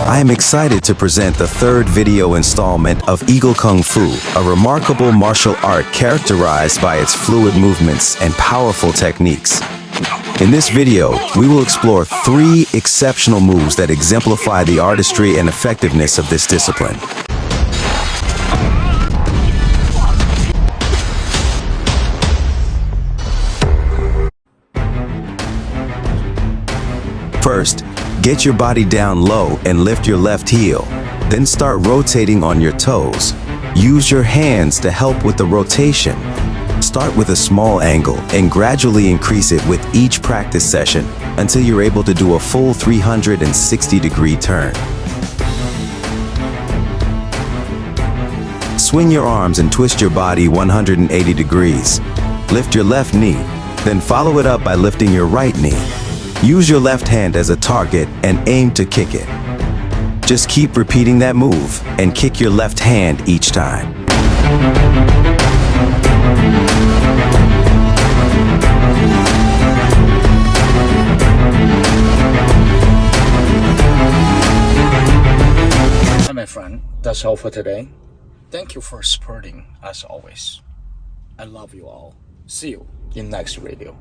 I am excited to present the third video installment of Eagle Kung Fu, a remarkable martial art characterized by its fluid movements and powerful techniques. In this video, we will explore 3 exceptional moves that exemplify the artistry and effectiveness of this discipline. First, get your body down low and lift your left heel. Then start rotating on your toes. Use your hands to help with the rotation. Start with a small angle and gradually increase it with each practice session until you're able to do a full 360-degree turn. Swing your arms and twist your body 180 degrees. Lift your left knee, then follow it up by lifting your right knee. Use your left hand as a target and aim to kick it. Just keep repeating that move and kick your left hand each time. Hi my friend, that's all for today. Thank you for supporting as always. I love you all. See you in next video.